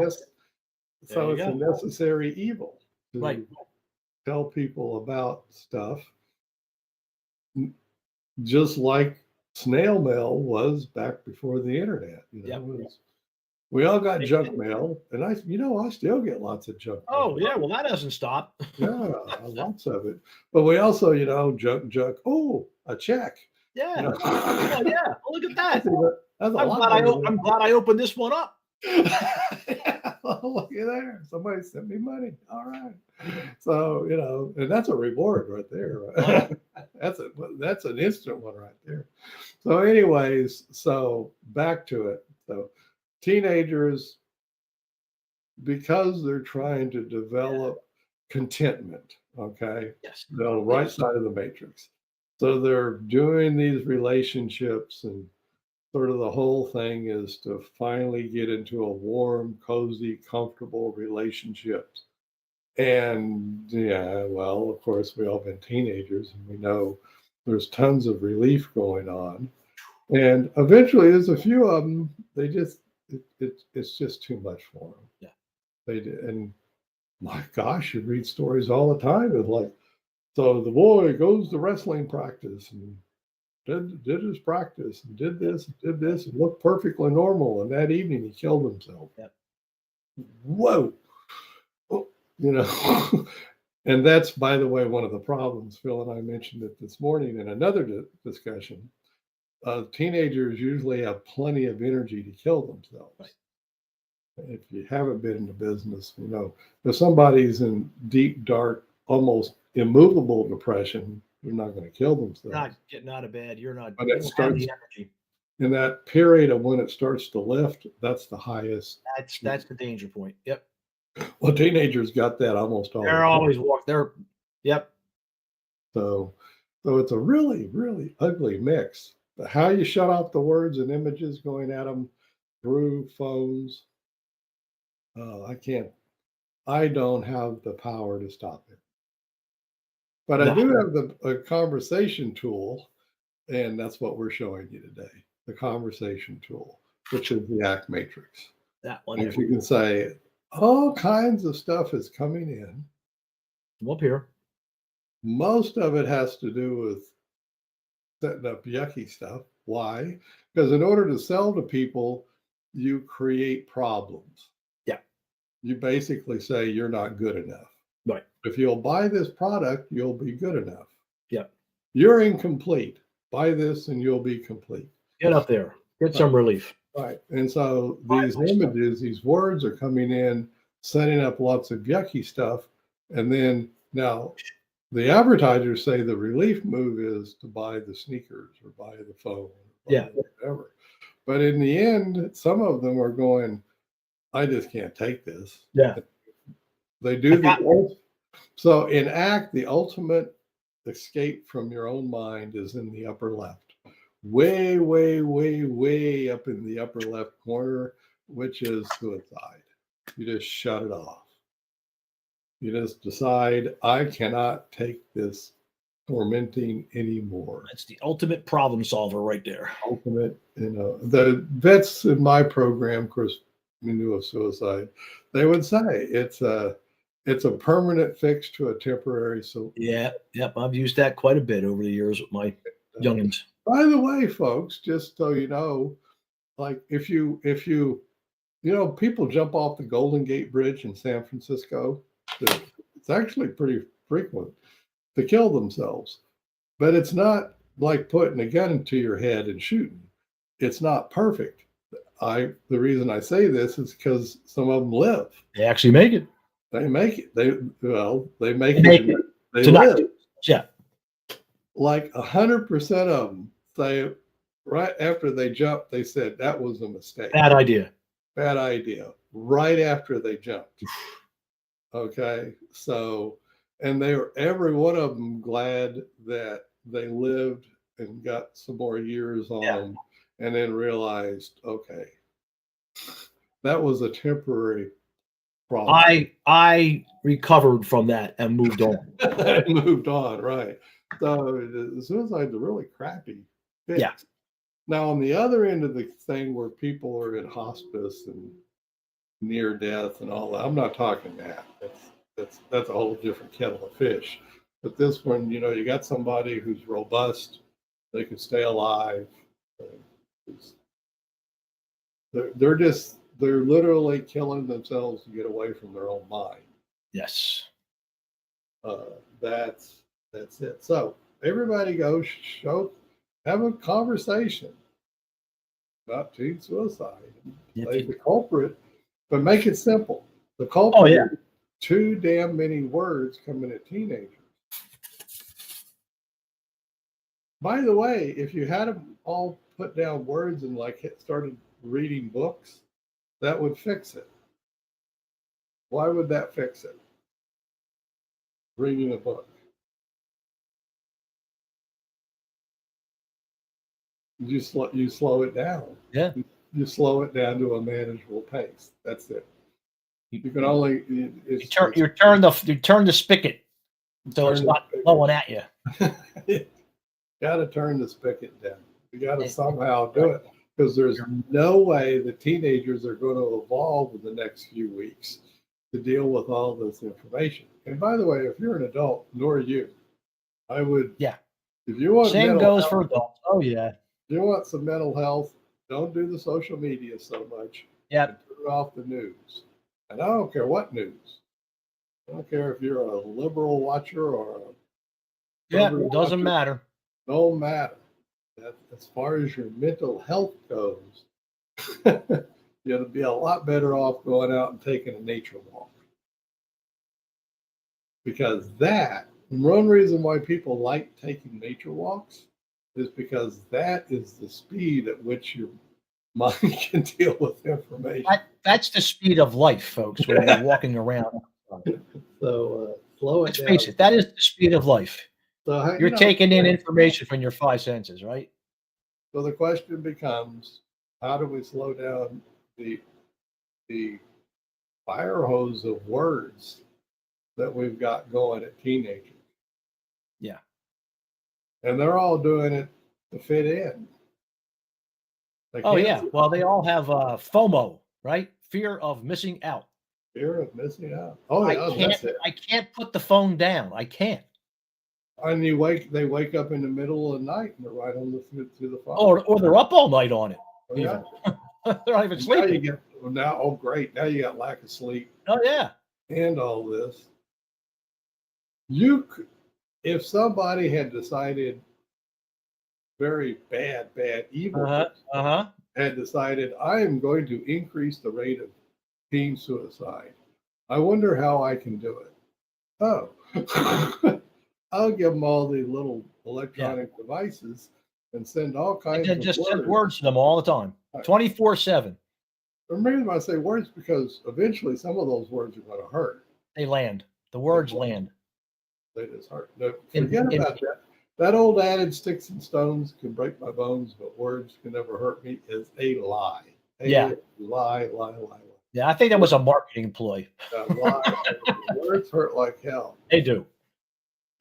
Speaker 3: There you go.
Speaker 1: necessary evil to
Speaker 3: Right.
Speaker 1: tell people about stuff, just like snail mail was back before the internet.
Speaker 3: Yep.
Speaker 1: We all got junk mail, and I still get lots of junk mail.
Speaker 3: Oh, yeah. Well, that doesn't stop.
Speaker 1: Yeah, lots of it. But we also, junk. Oh, a check.
Speaker 3: Yeah.
Speaker 1: You know.
Speaker 3: Oh, yeah. Oh, look at that.
Speaker 1: That's a
Speaker 3: I'm
Speaker 1: lot
Speaker 3: glad I,
Speaker 1: better
Speaker 3: I'm glad I opened this one up.
Speaker 1: Well, look at there. Somebody sent me money. All right. So, and that's a reward right there. Right? That's an instant one right there. So anyways, so back to it. So teenagers, because they're trying to develop contentment, okay?
Speaker 3: Yes.
Speaker 1: They're on the right side of the matrix. So they're doing these relationships, and sort of the whole thing is to finally get into a warm, cozy, comfortable relationship. And yeah, well, of course, we all been teenagers, and we know there's tons of relief going on. And eventually, there's a few of them. They just it's just too much for them.
Speaker 3: Yeah.
Speaker 1: They did, and my gosh, you read stories all the time. It's like, so the boy goes to wrestling practice and did his practice and did this and looked perfectly normal. And that evening, he killed himself.
Speaker 3: Yep.
Speaker 1: Whoa. And that's, by the way, one of the problems. Phil and I mentioned it this morning in another discussion. Teenagers usually have plenty of energy to kill themselves.
Speaker 3: Right.
Speaker 1: If you haven't been in the business, if somebody's in deep, dark, almost immovable depression, they're not going to kill themselves.
Speaker 3: Not getting out of bed. You're not.
Speaker 1: But
Speaker 3: You
Speaker 1: it
Speaker 3: don't have
Speaker 1: starts
Speaker 3: the energy.
Speaker 1: in that period of when it starts to lift. That's the highest.
Speaker 3: That's the danger point. Yep.
Speaker 1: Well, teenagers got that almost all.
Speaker 3: They're always they're. Yep.
Speaker 1: So it's a really, really ugly mix. But how you shut off the words and images going at them through phones, I don't have the power to stop it. But I do have a conversation tool, and that's what we're showing you today, the conversation tool, which is the ACT Matrix.
Speaker 3: That one.
Speaker 1: And if you can say, all kinds of stuff is coming in.
Speaker 3: Come up here.
Speaker 1: Most of it has to do with setting up yucky stuff. Why? Because in order to sell to people, you create problems.
Speaker 3: Yeah.
Speaker 1: You basically say you're not good enough.
Speaker 3: Right.
Speaker 1: If you'll buy this product, you'll be good enough.
Speaker 3: Yeah.
Speaker 1: You're incomplete. Buy this and you'll be complete.
Speaker 3: Get up there. Get some relief.
Speaker 1: Right. And so these images, these words are coming in, setting up lots of yucky stuff. And then now the advertisers say the relief move is to buy the sneakers or buy the phone.
Speaker 3: Yeah.
Speaker 1: Whatever. But in the end, some of them are going, I just can't take this.
Speaker 3: Yeah.
Speaker 1: They do so in ACT, the ultimate escape from your own mind is in the upper left. Way, way, way, way up in the upper left corner, which is suicide. You just shut it off. You just decide, I cannot take this tormenting anymore.
Speaker 3: That's the ultimate problem solver right there.
Speaker 1: Ultimate, the vets in my program, of course, we knew of suicide. They would say it's a permanent fix to a temporary solution.
Speaker 3: Yeah. Yep. I've used that quite a bit over the years with my youngins.
Speaker 1: By the way, folks, just so you know, like if you people jump off the Golden Gate Bridge in San Francisco. It's actually pretty frequent to kill themselves, but it's not like putting a gun to your head and shooting. It's not perfect. The reason I say this is because some of them live.
Speaker 3: They actually make it.
Speaker 1: They make it. They make it. They live.
Speaker 3: Yeah.
Speaker 1: Like 100% of them say right after they jumped, they said that was a mistake.
Speaker 3: Bad idea.
Speaker 1: Bad idea. Right after they jumped. Okay. So, and they were every one of them glad that they lived and got some more years on them, and then realized, okay, that was a temporary problem.
Speaker 3: I recovered from that and moved on.
Speaker 1: Moved on, right. So the suicide's a really crappy fix.
Speaker 3: Yeah.
Speaker 1: Now, on the other end of the thing where people are in hospice and near death and all that, I'm not talking that. That's a whole different kettle of fish. But this one, you got somebody who's robust, they can stay alive. They're literally killing themselves to get away from their own mind.
Speaker 2: Yes.
Speaker 1: That's it. So everybody go have a conversation about teen suicide. Say the culprit, but make it simple. The culprit.
Speaker 2: Oh, yeah.
Speaker 1: Too damn many words coming at teenagers. By the way, if you had them all put down words and started reading books, that would fix it. Why would that fix it? Reading a book. You slow it down.
Speaker 2: Yeah.
Speaker 1: You slow it down to a manageable pace. That's it. You can only
Speaker 3: you turn the spigot so it's not blowing at you.
Speaker 1: Got to turn the spigot down. You got to somehow do it, because there's no way the teenagers are going to evolve in the next few weeks to deal with all this information. And by the way, if you're an adult, nor are you, I would.
Speaker 3: Yeah.
Speaker 1: If you want
Speaker 3: same goes for adults. Oh yeah.
Speaker 1: If you want some mental health, don't do the social media so much.
Speaker 3: Yeah.
Speaker 1: Turn off the news. And I don't care what news. I don't care if you're a liberal watcher or
Speaker 3: it doesn't matter.
Speaker 1: No matter. As far as your mental health goes, you'll be a lot better off going out and taking a nature walk. Because one reason why people like taking nature walks is because that is the speed at which your mind can deal with information.
Speaker 3: That's the speed of life, folks, when you're walking around.
Speaker 1: So slow it
Speaker 3: Let's
Speaker 1: down.
Speaker 3: face it, that is the speed of life.
Speaker 1: So,
Speaker 3: you're taking in information from your five senses, right?
Speaker 1: So the question becomes, how do we slow down the fire hose of words that we've got going at teenagers?
Speaker 3: Yeah.
Speaker 1: And they're all doing it to fit in.
Speaker 3: Oh, yeah. Well, they all have FOMO, right? Fear of missing out.
Speaker 1: Fear of missing out. Oh, yeah,
Speaker 3: I can't put the phone down. I can't.
Speaker 1: And they wake up in the middle of the night and they're right on to the phone.
Speaker 3: Or they're up all night on it.
Speaker 1: Oh, yeah.
Speaker 3: They're not even sleeping.
Speaker 1: Great. Now you got lack of sleep.
Speaker 3: Oh, yeah.
Speaker 1: And all this. If somebody had decided very bad evil had decided, I am going to increase the rate of teen suicide, I wonder how I can do it. Oh, I'll give them all the little electronic devices and send all kinds of
Speaker 3: just
Speaker 1: words.
Speaker 3: Send words to them all the time, 24/7.
Speaker 1: The reason I say words because eventually some of those words are going to hurt.
Speaker 3: They land. The words land.
Speaker 1: They just hurt. Forget about that. That old adage, sticks and stones can break my bones, but words can never hurt me, is a lie. Lie.
Speaker 3: Yeah, I think that was a marketing ploy.
Speaker 1: Words hurt like hell.
Speaker 3: They do.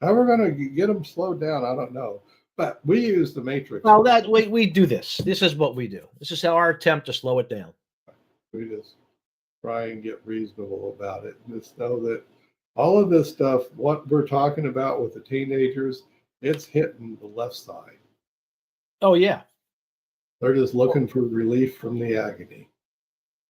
Speaker 1: How we're going to get them slowed down, I don't know. But we use the Matrix.
Speaker 3: Well, we do this. This is what we do. This is our attempt to slow it down.
Speaker 1: We just try and get reasonable about it. And just know that all of this stuff, what we're talking about with the teenagers, it's hitting the left side.
Speaker 3: Oh, yeah.
Speaker 1: They're just looking for relief from the agony.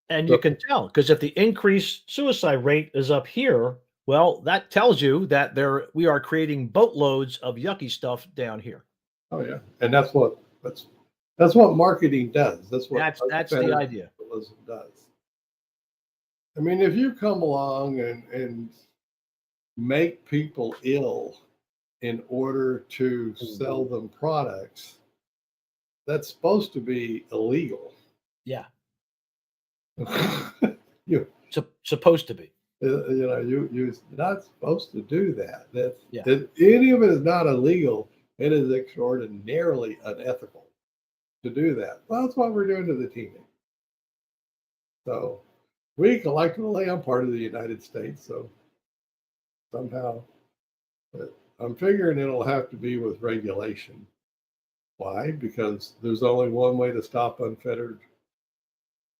Speaker 3: And you can tell, because if the increased suicide rate is up here, well, that tells you that we are creating boatloads of yucky stuff down here.
Speaker 1: Oh, yeah. And that's what marketing does. That's
Speaker 3: the idea.
Speaker 1: Does. I mean, if you come along and make people ill in order to sell them products, that's supposed to be illegal.
Speaker 3: Yeah.
Speaker 1: You're
Speaker 3: supposed to be.
Speaker 1: You're not supposed to do that. Any of it is not illegal. It is extraordinarily unethical to do that. Well, that's what we're doing to the teenagers. So we collectively, I'm part of the United States, so somehow, but I'm figuring it'll have to be with regulation. Why? Because there's only one way to stop unfettered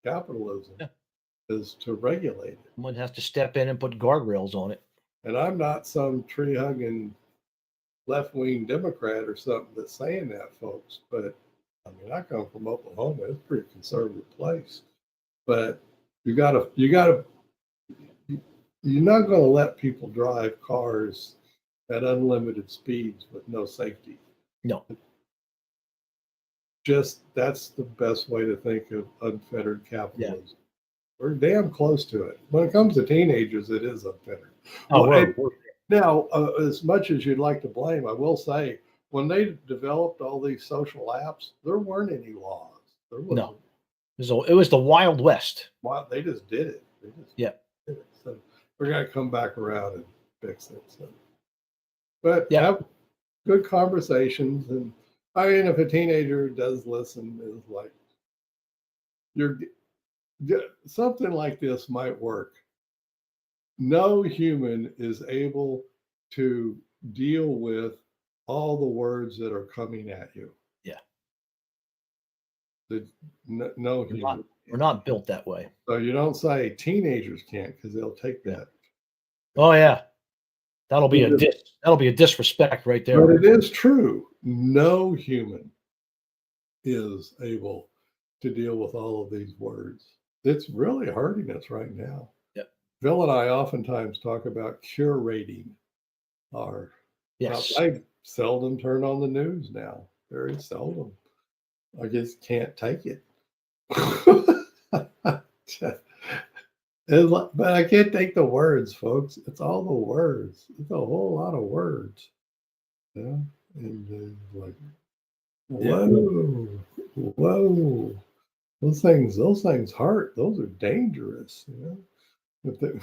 Speaker 1: capitalism is to regulate it.
Speaker 3: Someone has to step in and put guardrails on it.
Speaker 1: And I'm not some tree hugging left-wing Democrat or something that's saying that, folks. But I mean, I come from Oklahoma. It's a pretty conservative place. But you're not going to let people drive cars at unlimited speeds with no safety.
Speaker 3: No.
Speaker 1: Just that's the best way to think of unfettered capitalism. Yeah. We're damn close to it. When it comes to teenagers, it is unfettered. Now, as much as you'd like to blame, I will say, when they developed all these social apps, there weren't any laws.
Speaker 3: No. It was the Wild West.
Speaker 1: Wow, they just did it. Did it. So we're going to come back around and fix it. So. But have good conversations. And I mean, if a teenager does listen, is like, something like this might work. No human is able to deal with all the words that are coming at you.
Speaker 3: Yeah.
Speaker 1: No human.
Speaker 3: We're not built that way.
Speaker 1: So you don't say teenagers can't, because they'll take that.
Speaker 3: Oh yeah. That'll be a disrespect right there.
Speaker 1: But it is true. No human is able to deal with all of these words. It's really hurting us right now.
Speaker 3: Yep.
Speaker 1: Phil and I oftentimes talk about curating our.
Speaker 3: Yes.
Speaker 1: I seldom turn on the news now. Very seldom. I just can't take it. But I can't take the words, folks. It's all the words. It's a whole lot of words. Yeah. And like, whoa. Those things hurt. Those are dangerous. You know?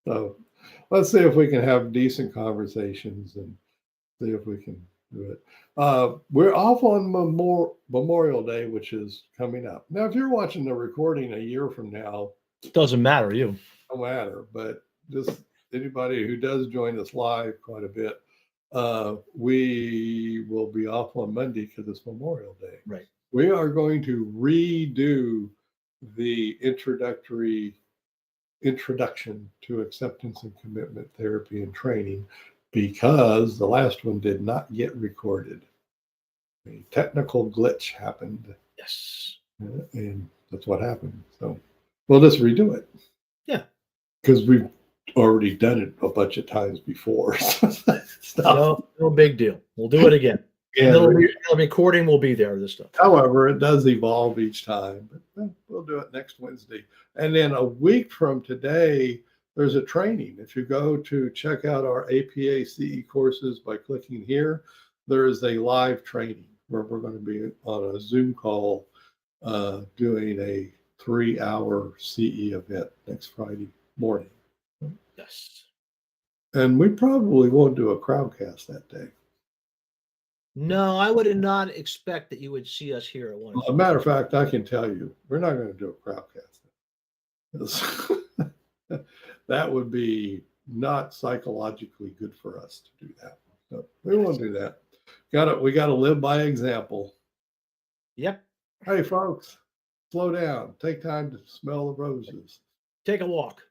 Speaker 1: So let's see if we can have decent conversations and see if we can do it. We're off on Memorial Day, which is coming up. Now, if you're watching the recording a year from now,
Speaker 3: it doesn't matter. No
Speaker 1: matter. But just anybody who does join us live quite a bit, we will be off on Monday because it's Memorial Day.
Speaker 3: Right.
Speaker 1: We are going to redo the introduction to acceptance and commitment therapy and training, because the last one did not get recorded. A technical glitch happened.
Speaker 3: Yes.
Speaker 1: And that's what happened. So we'll just redo it.
Speaker 3: Yeah.
Speaker 1: Because we've already done it a bunch of times before.
Speaker 3: No big deal. We'll do it again. And the recording will be there this time.
Speaker 1: However, it does evolve each time. But we'll do it next Wednesday. And then a week from today, there's a training. If you go to check out our APA CE courses by clicking here, there is a live training where we're going to be on a Zoom call doing a 3-hour CE event next Friday morning.
Speaker 3: Yes.
Speaker 1: And we probably won't do a crowdcast that day.
Speaker 3: No, I would not expect that you would see us here at one.
Speaker 1: As a matter of fact, I can tell you, we're not going to do a crowdcast. That would be not psychologically good for us to do that. So we won't do that. We got to live by example.
Speaker 3: Yep.
Speaker 1: Hey, folks, slow down. Take time to smell the roses.
Speaker 3: Take a walk.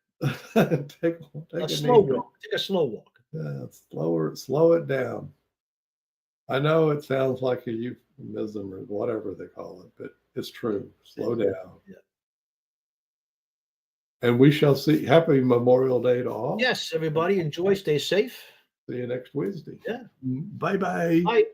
Speaker 1: Take
Speaker 3: a slow walk. Take a slow walk.
Speaker 1: Yeah, slow it down. I know it sounds like a euphemism or whatever they call it, but it's true. Slow down.
Speaker 3: Yeah.
Speaker 1: And we shall see. Happy Memorial Day to all.
Speaker 3: Yes, everybody. Enjoy. Stay safe.
Speaker 1: See you next Wednesday.
Speaker 3: Yeah.
Speaker 1: Bye-bye.
Speaker 3: Bye.